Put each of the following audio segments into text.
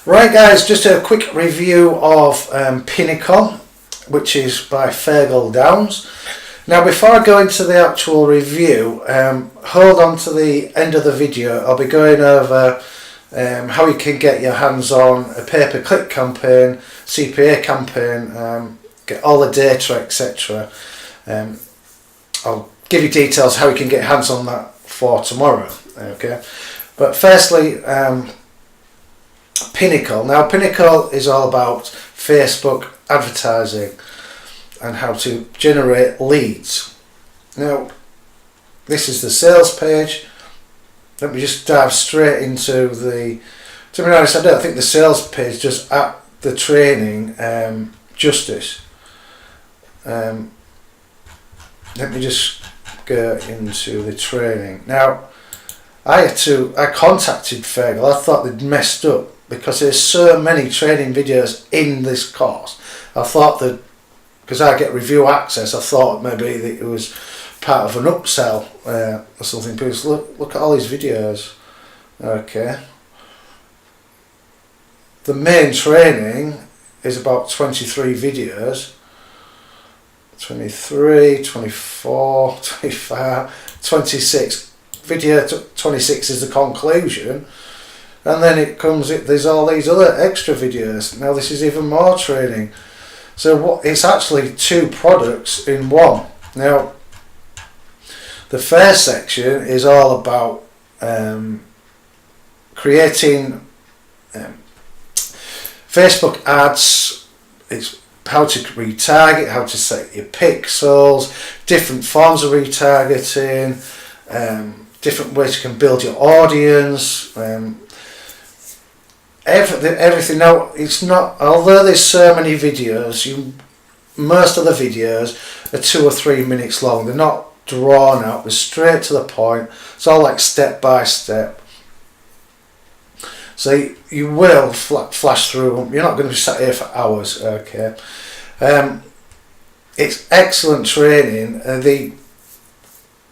Right guys, just a quick review of Pinnacle, which is by Fairgle Downs. Now before I go into the actual review, hold on to the end of the video. I'll be going over how you can get your hands on a pay-per-click campaign, CPA campaign, get all the data, etc. I'll give you details how you can get hands on that for tomorrow. Okay, but firstly, Pinnacle. Now Pinnacle is all about Facebook advertising and how to generate leads. Now this is the sales page. Let me just dive straight into the, to be honest, I don't think the sales page does at the training justice. Let me just go into the training. Now I contacted Fairgle. I thought they'd messed up because there's so many training videos in this course. I thought that because I get review access, I thought maybe that it was part of an upsell or something. Because look at all these videos. Okay, the main training is about 23 videos. 23, 24, 25, 26. Video 26 is the conclusion, and then there's all these other extra videos. Now this is even more training. So it's actually two products in one. Now the first section is all about creating Facebook ads. It's how to retarget, how to set your pixels, different forms of retargeting, different ways you can build your audience, everything. Now it's not, although there's so many videos, most of the videos are 2 or 3 minutes long. They're not drawn out, they're straight to the point. It's all like step by step. So you will flash through them. You're not going to be sat here for hours. Okay, it's excellent training. They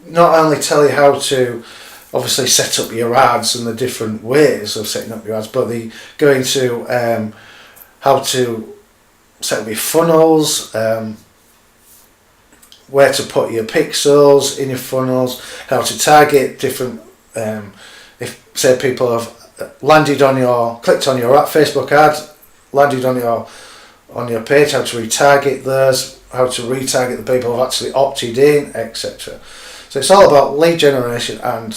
not only tell you how to obviously set up your ads and the different ways of setting up your ads, but they go into how to set up your funnels, where to put your pixels in your funnels, how to target different, if say people have clicked on your Facebook ad, landed on your page, how to retarget those, how to retarget the people who have actually opted in, etc. So it's all about lead generation and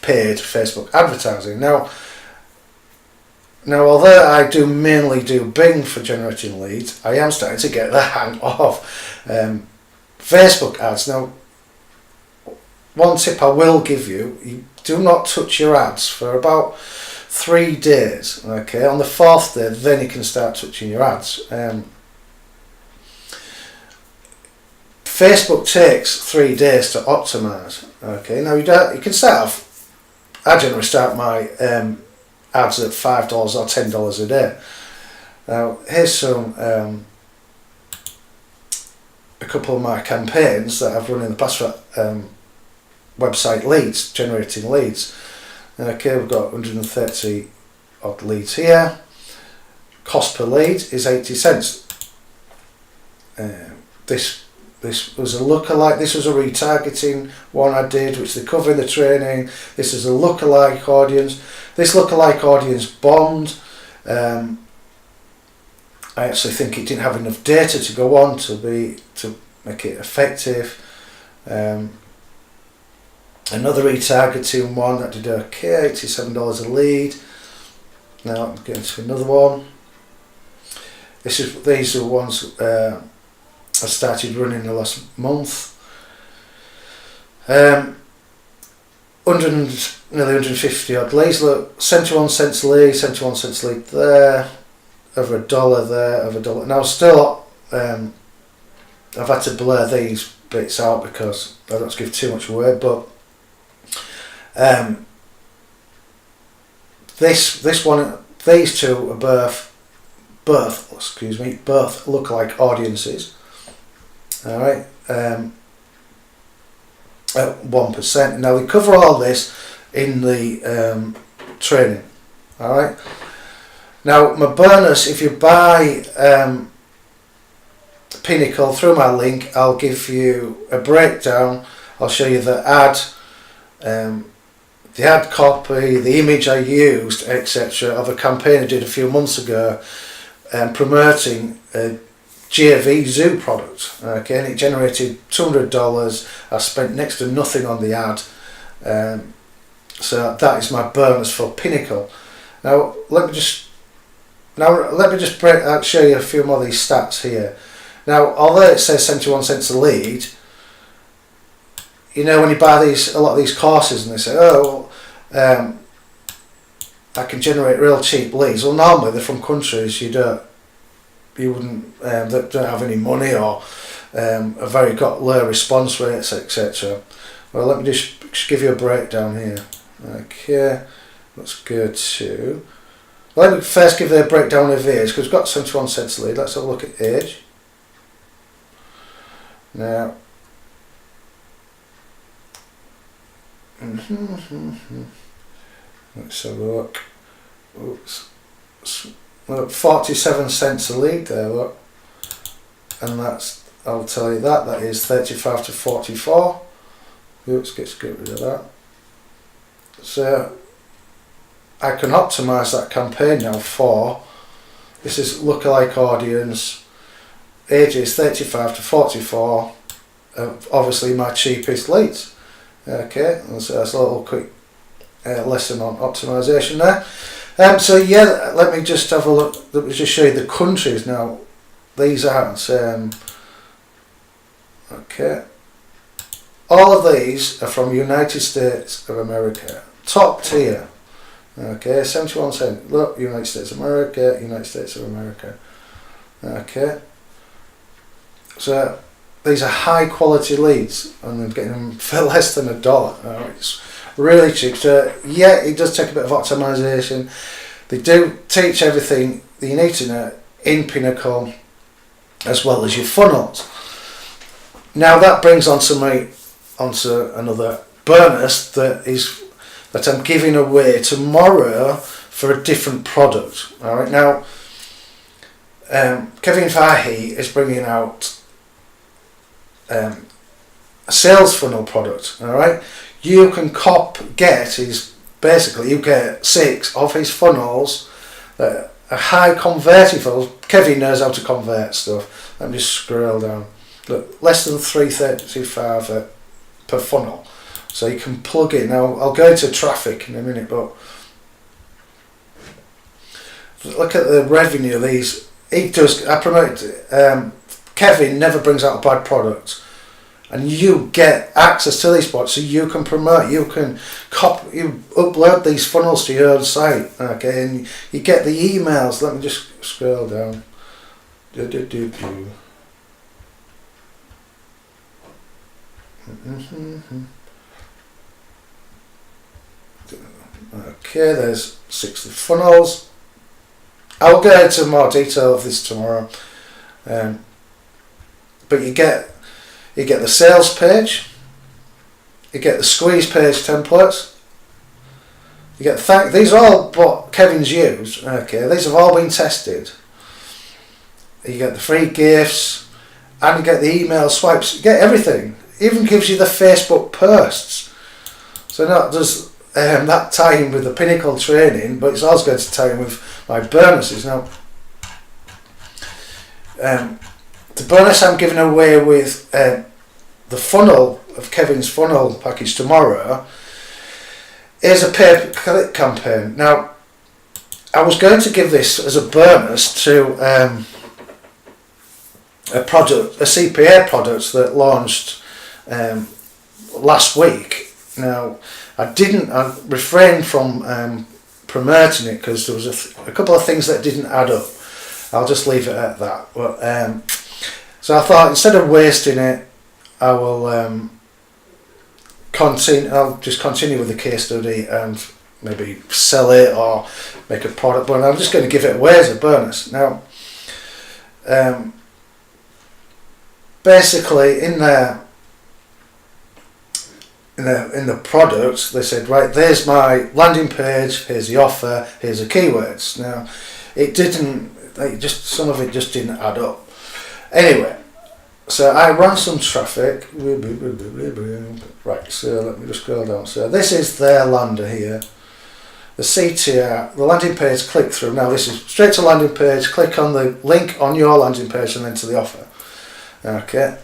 paid Facebook advertising. Now although I do mainly do Bing for generating leads, I am starting to get the hang of Facebook ads. Now one tip I will give you, you do not touch your ads for about 3 days. Okay, on the 4th day then you can start touching your ads. Facebook takes 3 days to optimize. Okay, now you can start off, I generally start my ads at $5 or $10 a day. Now here's some a couple of my campaigns that I've run in the past for website leads, generating leads. Okay, we've got 130 odd leads here. Cost per lead is 80 cents. This was a lookalike. This was a retargeting one I did, which they cover in the training. This is a lookalike audience. This lookalike audience bombed. I actually think it didn't have enough data to go on to make it effective. Another retargeting one that did okay, $87 a lead. Now I'm getting to another one. These are ones I started running the last month. Nearly 150 odd leads. Look, 71 cents lead, 71 cents lead there, over $1 there, over $1. Now still, I've had to blur these bits out because I don't give too much away. But this one, these two are both lookalike audiences. All right, at 1%. Now we cover all this in the training. Alright. Now my bonus, if you buy Pinnacle through my link, I'll give you a breakdown. I'll show you the ad, the ad copy, the image I used, etc. of a campaign I did a few months ago, promoting a JV Zoo product. Okay, and it generated $200. I spent next to nothing on the ad, so that is my bonus for Pinnacle. Now let me just show you a few more of these stats here. Now, although it says 71 cents a lead, you know, when you buy a lot of these courses and they say, oh, I can generate real cheap leads. Well, normally they're from countries that don't have any money, or have very got low response rates, etc. Well, let me just give you a breakdown here. Okay, let's go to. Let me first give you a breakdown of age, because we've got 71 cents a lead. Let's have a look at age. Now, let's have a look. Oops. 47 cents a lead there, look. And that's, I'll tell you that is 35 to 44. Oops, let's get rid of that. So I can optimise that campaign now for, this is lookalike audience, ages 35 to 44, obviously my cheapest leads. Okay, so that's a little quick lesson on optimisation there. So yeah, let me just have a look, let me just show you the countries now. These aren't, okay, all of these are from United States of America, top tier. Okay, 71 cents, look, United States of America, United States of America. Okay, so these are high quality leads, and I'm getting them for less than $1. It's really cheap. So yeah, it does take a bit of optimization. They do teach everything that you need to know in Pinnacle, as well as your funnels. Now that brings onto another bonus that I'm giving away tomorrow for a different product. All right, now Kevin Fahey is bringing out a sales funnel product. All right, you can you get 6 of his funnels that are high converting funnels. Kevin knows how to convert stuff. Let me just scroll down. Look, less than 335 per funnel. So you can plug in. Now I'll go into traffic in a minute, but look at the revenue of these. He does. I promote. Kevin never brings out a bad product, and you get access to these products, so you can promote. You can you upload these funnels to your own site. Okay, and you get the emails. Let me just scroll down. Okay, there's 60 funnels. I'll go into more detail of this tomorrow, but you get the sales page, you get the squeeze page templates, you get these are all what Kevin's used. Okay, these have all been tested. You get the free gifts, and you get the email swipes. You get everything. Even gives you the Facebook posts. So not does that tie in with the Pinnacle training, but it's also going to tie in with my bonuses. Now, the bonus I'm giving away with the funnel of Kevin's funnel package tomorrow is a pay-per-click campaign. Now, I was going to give this as a bonus to a CPA product that launched last week. Now, I refrained from promoting it because there was a couple of things that didn't add up. I'll just leave it at that. But so I thought, instead of wasting it, I will continue. I'll just continue with the case study and maybe sell it or make a product. But I'm just going to give it away as a bonus. Now, basically in there, in the product, they said, right, there's my landing page, here's the offer, here's the keywords. Now, it didn't, some of it just didn't add up. Anyway, so I ran some traffic. Right, so let me just scroll down. So this is their lander here. The CTR, the landing page click through. Now this is straight to landing page, click on the link on your landing page and then to the offer. Okay.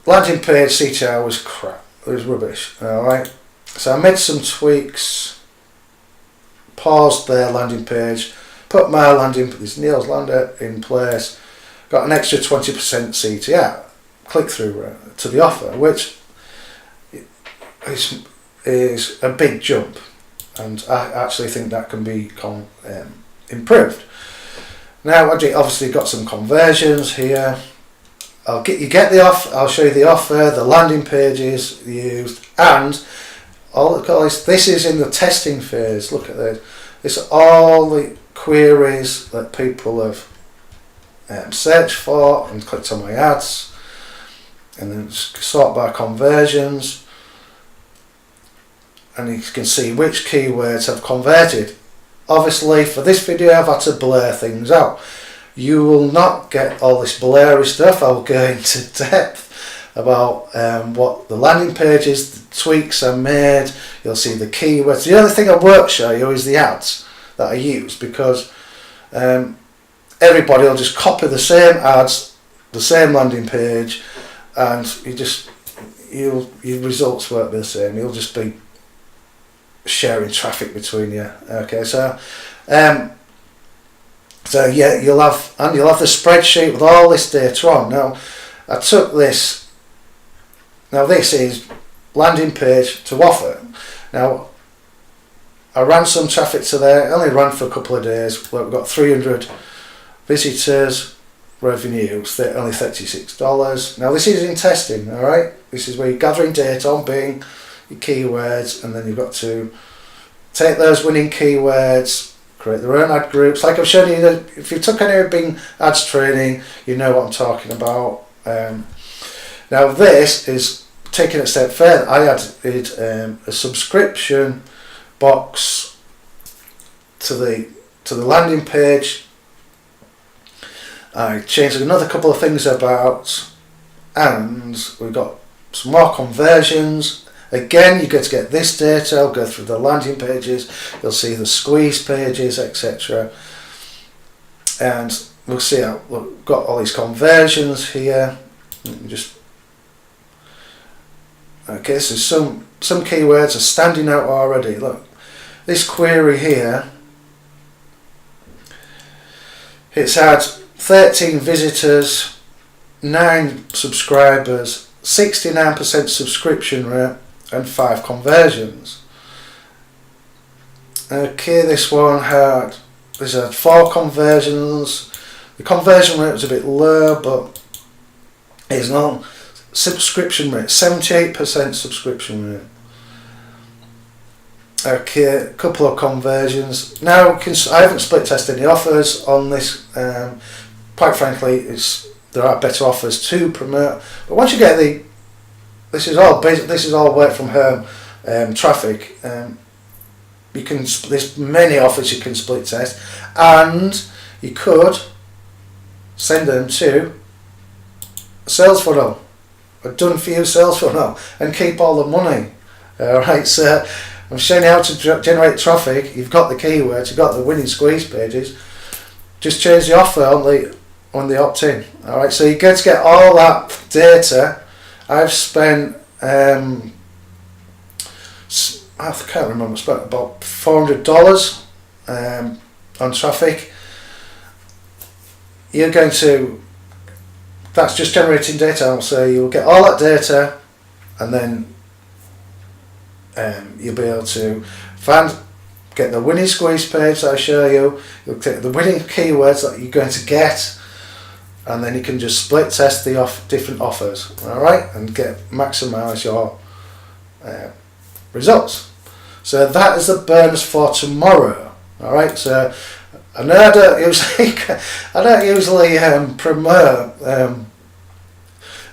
Landing page CTR was crap. It was rubbish. Alright. So I made some tweaks, paused their landing page, put my landing, this Neil's lander in place, got an extra 20% CTR, click through to the offer, which is a big jump. And I actually think that can be improved. Now, I obviously got some conversions here. I'll show you the offer, the landing pages used, and all the guys. This is in the testing phase. Look at this. This is all the queries that people have searched for and clicked on my ads, and then sort by conversions. And you can see which keywords have converted. Obviously, for this video, I've had to blur things out. You will not get all this blurry stuff. I'll go into depth about what the landing pages, the tweaks I made. You'll see the keywords. The only thing I won't show you is the ads that I use, because everybody will just copy the same ads, the same landing page, and your results won't be the same. You'll just be sharing traffic between you. Okay, so yeah, you'll have the spreadsheet with all this data on. Now, I took this. Now this is landing page to offer. Now, I ran some traffic to there. I only ran for a couple of days. We've got 300 visitors. Revenue only $36. Now this is in testing. All right, this is where you're gathering data on Bing, your keywords, and then you've got to take those winning keywords, create their own ad groups. Like I've shown you, that if you took any Bing ads training, you know what I'm talking about. Now this is taking it a step further. I added a subscription box to the landing page. I changed another couple of things about, and we've got some more conversions. Again, you get to get this data. I'll go through the landing pages. You'll see the squeeze pages, etc. And we'll see how we've got all these conversions here. Okay, so some keywords are standing out already. Look, this query here. It's had 13 visitors, 9 subscribers, 69% subscription rate, and 5 conversions. Okay, this had 4 conversions. The conversion rate was a bit low, but it's not. Subscription rate, 78% subscription rate. Okay, a couple of conversions. Now I haven't split tested any offers on this. Quite frankly, there are better offers to promote. But once you get this is all work from home traffic. There's many offers you can split test, and you could send them to a sales funnel, a done for you sales funnel, and keep all the money. Alright, so I'm showing you how to generate traffic. You've got the keywords, you've got the winning squeeze pages. Just change the offer on the opt-in. Alright, so you get to get all that data. I've spent I can't remember, I spent about $400 on traffic. That's just generating data, so you'll get all that data, and then you'll be able to get the winning squeeze page that I show you. You'll take the winning keywords that you're going to get, and then you can just split test the different offers, alright, and maximise your results. So that is the bonus for tomorrow. Alright, so I know I don't usually promote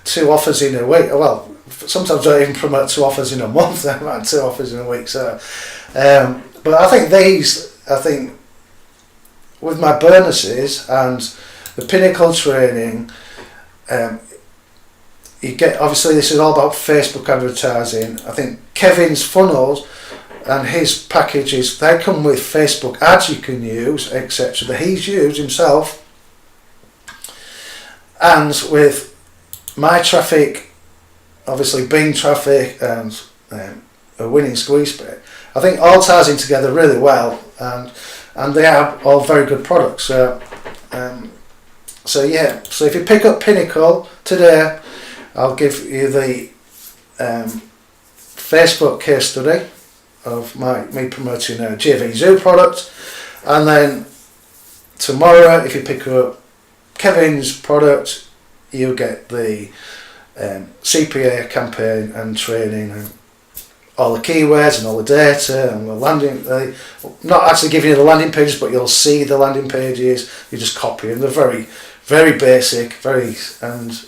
2 offers in a week. Well, sometimes I even promote 2 offers in a month. I might 2 offers in a week. So, but I think with my bonuses and the Pinnacle training, you get, obviously this is all about Facebook advertising. I think Kevin's funnels and his packages, they come with Facebook ads you can use, etc. that he's used himself. And with my traffic, obviously Bing traffic and a winning squeeze bit, I think all ties in together really well, and they are all very good products. So yeah, so if you pick up Pinnacle today, I'll give you the Facebook case study of me promoting a JV Zoo product, and then tomorrow if you pick up Kevin's product, you'll get the CPA campaign and training and all the keywords and all the data and the landing. Not actually giving you the landing pages, but you'll see the landing pages. You just copy them. They're very, very basic, and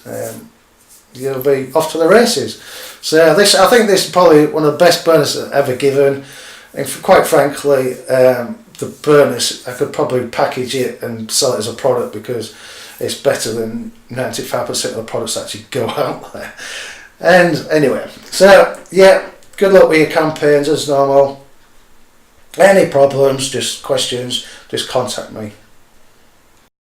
you'll be off to the races. So I think this is probably one of the best bonuses I've ever given. And quite frankly, the bonus, I could probably package it and sell it as a product because it's better than 95% of the products that actually go out there. And anyway, so yeah, good luck with your campaigns as normal. Any problems, just questions, just contact me.